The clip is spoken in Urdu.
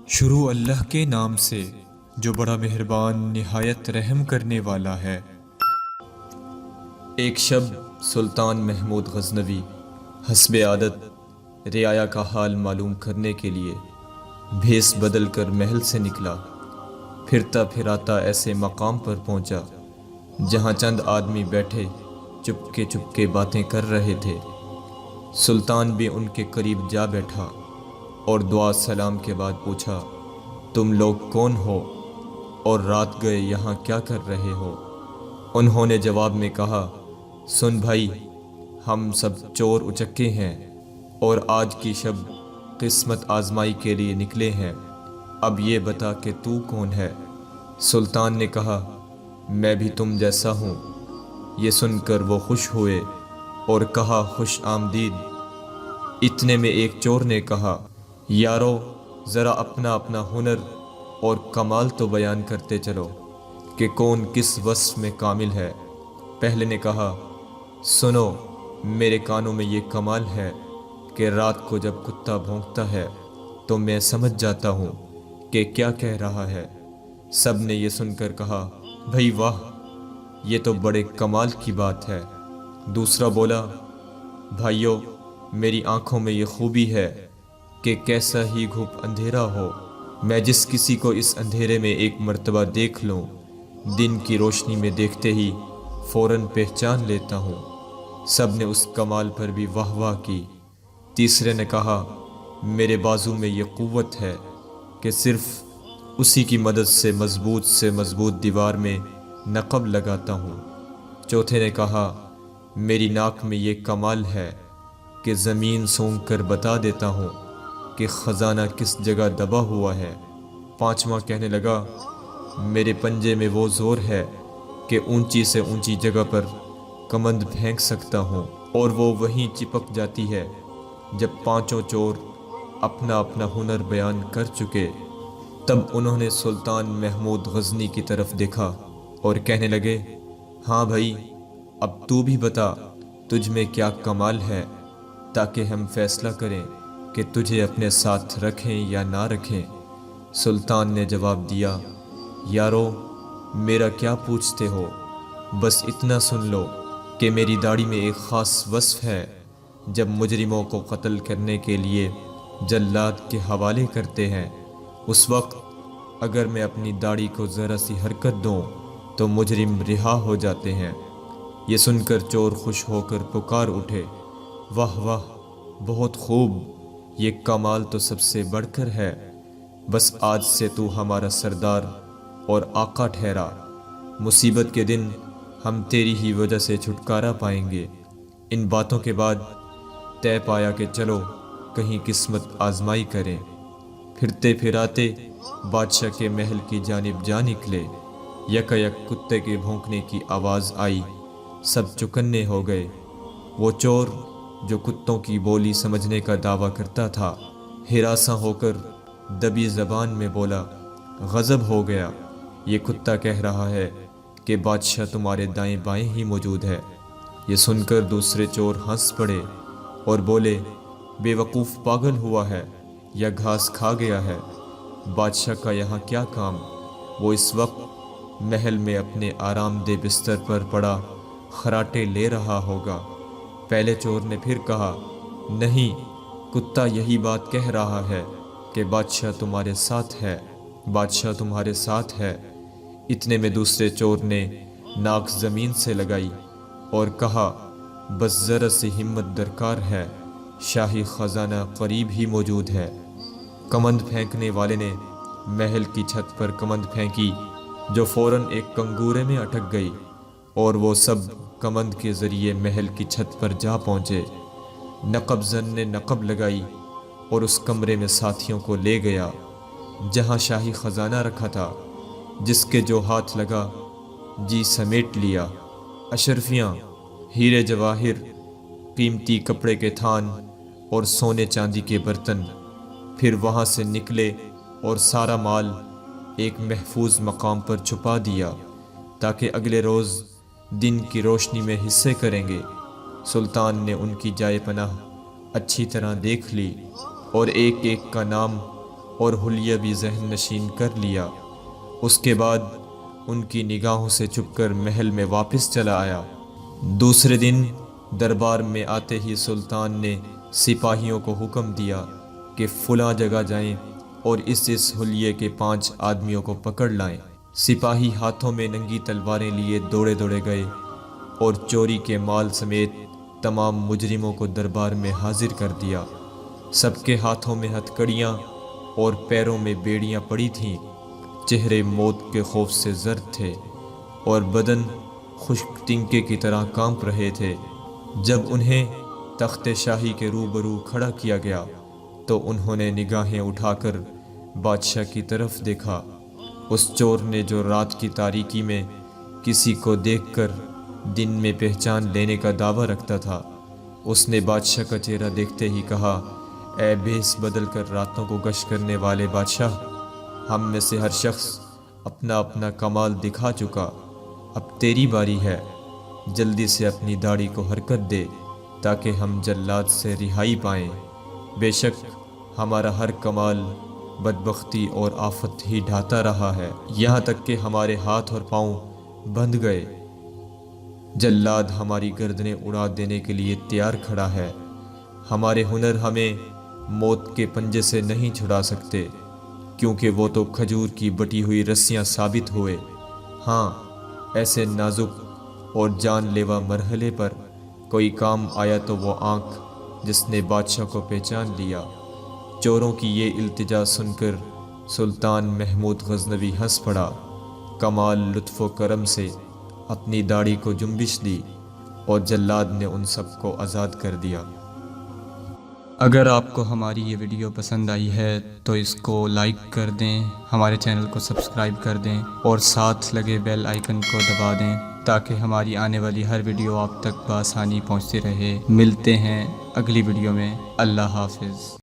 شروع اللہ کے نام سے جو بڑا مہربان نہایت رحم کرنے والا ہے۔ ایک شب سلطان محمود غزنوی حسب عادت رعایا کا حال معلوم کرنے کے لیے بھیس بدل کر محل سے نکلا۔ پھرتا پھراتا ایسے مقام پر پہنچا جہاں چند آدمی بیٹھے چپکے باتیں کر رہے تھے۔ سلطان بھی ان کے قریب جا بیٹھا اور دعا سلام کے بعد پوچھا، تم لوگ کون ہو اور رات گئے یہاں کیا کر رہے ہو؟ انہوں نے جواب میں کہا، سن بھائی، ہم سب چور اچکے ہیں اور آج کی شب قسمت آزمائی کے لیے نکلے ہیں۔ اب یہ بتا کہ تو کون ہے؟ سلطان نے کہا، میں بھی تم جیسا ہوں۔ یہ سن کر وہ خوش ہوئے اور کہا، خوش آمدید۔ اتنے میں ایک چور نے کہا، یارو ذرا اپنا اپنا ہنر اور کمال تو بیان کرتے چلو کہ کون کس وصف میں کامل ہے۔ پہلے نے کہا، سنو، میرے کانوں میں یہ کمال ہے کہ رات کو جب کتا بھونکتا ہے تو میں سمجھ جاتا ہوں کہ کیا کہہ رہا ہے۔ سب نے یہ سن کر کہا، بھئی واہ، یہ تو بڑے کمال کی بات ہے۔ دوسرا بولا، بھائیو، میری آنکھوں میں یہ خوبی ہے کہ کیسا ہی گھپ اندھیرا ہو، میں جس کسی کو اس اندھیرے میں ایک مرتبہ دیکھ لوں، دن کی روشنی میں دیکھتے ہی فوراً پہچان لیتا ہوں۔ سب نے اس کمال پر بھی واہ واہ کی۔ تیسرے نے کہا، میرے بازو میں یہ قوت ہے کہ صرف اسی کی مدد سے مضبوط دیوار میں نقب لگاتا ہوں۔ چوتھے نے کہا، میری ناک میں یہ کمال ہے کہ زمین سونگھ کر بتا دیتا ہوں کہ خزانہ کس جگہ دبا ہوا ہے۔ پانچواں کہنے لگا، میرے پنجے میں وہ زور ہے کہ اونچی سے اونچی جگہ پر کمند پھینک سکتا ہوں اور وہ وہیں چپک جاتی ہے۔ جب پانچوں چور اپنا اپنا ہنر بیان کر چکے تب انہوں نے سلطان محمود غزنی کی طرف دیکھا اور کہنے لگے، ہاں بھائی، اب تو بھی بتا تجھ میں کیا کمال ہے تاکہ ہم فیصلہ کریں کہ تجھے اپنے ساتھ رکھیں یا نہ رکھیں۔ سلطان نے جواب دیا، یارو میرا کیا پوچھتے ہو، بس اتنا سن لو کہ میری داڑھی میں ایک خاص وصف ہے۔ جب مجرموں کو قتل کرنے کے لیے جلاد کے حوالے کرتے ہیں، اس وقت اگر میں اپنی داڑھی کو ذرا سی حرکت دوں تو مجرم رہا ہو جاتے ہیں۔ یہ سن کر چور خوش ہو کر پکار اٹھے، واہ واہ، بہت خوب، یہ کمال تو سب سے بڑھ کر ہے۔ بس آج سے تو ہمارا سردار اور آقا ٹھہرا۔ مصیبت کے دن ہم تیری ہی وجہ سے چھٹکارا پائیں گے۔ ان باتوں کے بعد طے پایا کہ چلو کہیں قسمت آزمائی کریں۔ پھرتے پھراتے بادشاہ کے محل کی جانب جا نکلے۔ یکا یک کتے کے بھونکنے کی آواز آئی، سب چوکنے ہو گئے۔ وہ چور جو کتوں کی بولی سمجھنے کا دعویٰ کرتا تھا، ہراساں ہو کر دبی زبان میں بولا، غضب ہو گیا، یہ کتا کہہ رہا ہے کہ بادشاہ تمہارے دائیں بائیں ہی موجود ہے۔ یہ سن کر دوسرے چور ہنس پڑے اور بولے، بے وقوف پاگل ہوا ہے یا گھاس کھا گیا ہے، بادشاہ کا یہاں کیا کام؟ وہ اس وقت محل میں اپنے آرام دہ بستر پر پڑا خراٹے لے رہا ہوگا۔ پہلے چور نے پھر کہا، نہیں، کتا یہی بات کہہ رہا ہے کہ بادشاہ تمہارے ساتھ ہے، بادشاہ تمہارے ساتھ ہے۔ اتنے میں دوسرے چور نے ناک زمین سے لگائی اور کہا، بس ذرا سی ہمت درکار ہے، شاہی خزانہ قریب ہی موجود ہے۔ کمند پھینکنے والے نے محل کی چھت پر کمند پھینکی جو فوراً ایک کنگورے میں اٹک گئی اور وہ سب کمند کے ذریعے محل کی چھت پر جا پہنچے۔ نقب زن نے نقب لگائی اور اس کمرے میں ساتھیوں کو لے گیا جہاں شاہی خزانہ رکھا تھا۔ جس کے جو ہاتھ لگا جی سمیٹ لیا۔ اشرفیاں، ہیرے جواہر، قیمتی کپڑے کے تھان اور سونے چاندی کے برتن۔ پھر وہاں سے نکلے اور سارا مال ایک محفوظ مقام پر چھپا دیا تاکہ اگلے روز دن کی روشنی میں حصے کریں گے۔ سلطان نے ان کی جائے پناہ اچھی طرح دیکھ لی اور ایک ایک کا نام اور حلیہ بھی ذہن نشین کر لیا۔ اس کے بعد ان کی نگاہوں سے چھپ کر محل میں واپس چلا آیا۔ دوسرے دن دربار میں آتے ہی سلطان نے سپاہیوں کو حکم دیا کہ فلاں جگہ جائیں اور اس حلیے کے 5 آدمیوں کو پکڑ لائیں۔ سپاہی ہاتھوں میں ننگی تلواریں لیے دوڑے دوڑے گئے اور چوری کے مال سمیت تمام مجرموں کو دربار میں حاضر کر دیا۔ سب کے ہاتھوں میں ہتھکڑیاں اور پیروں میں بیڑیاں پڑی تھیں، چہرے موت کے خوف سے زرد تھے اور بدن خشک تنکے کی طرح کانپ رہے تھے۔ جب انہیں تخت شاہی کے روبرو کھڑا کیا گیا تو انہوں نے نگاہیں اٹھا کر بادشاہ کی طرف دیکھا۔ اس چور نے جو رات کی تاریکی میں کسی کو دیکھ کر دن میں پہچان لینے کا دعویٰ رکھتا تھا، اس نے بادشاہ کا چہرہ دیکھتے ہی کہا، اے بھیس بدل کر راتوں کو گشت کرنے والے بادشاہ، ہم میں سے ہر شخص اپنا اپنا کمال دکھا چکا، اب تیری باری ہے، جلدی سے اپنی داڑھی کو حرکت دے تاکہ ہم جلاد سے رہائی پائیں۔ بے شک ہمارا ہر کمال بدبختی اور آفت ہی ڈھاتا رہا ہے، یہاں تک کہ ہمارے ہاتھ اور پاؤں بندھ گئے۔ جلاد ہماری گردنیں اڑا دینے کے لیے تیار کھڑا ہے، ہمارے ہنر ہمیں موت کے پنجے سے نہیں چھڑا سکتے، کیونکہ وہ تو کھجور کی بٹی ہوئی رسیاں ثابت ہوئے۔ ہاں، ایسے نازک اور جان لیوا مرحلے پر کوئی کام آیا تو وہ آنکھ جس نے بادشاہ کو پہچان لیا۔ چوروں کی یہ التجا سن کر سلطان محمود غزنوی ہنس پڑا، کمال لطف و کرم سے اپنی داڑھی کو جنبش دی اور جلاد نے ان سب کو آزاد کر دیا۔ اگر آپ کو ہماری یہ ویڈیو پسند آئی ہے تو اس کو لائک کر دیں، ہمارے چینل کو سبسکرائب کر دیں اور ساتھ لگے بیل آئیکن کو دبا دیں تاکہ ہماری آنے والی ہر ویڈیو آپ تک بآسانی پہنچتی رہے۔ ملتے ہیں اگلی ویڈیو میں۔ اللہ حافظ۔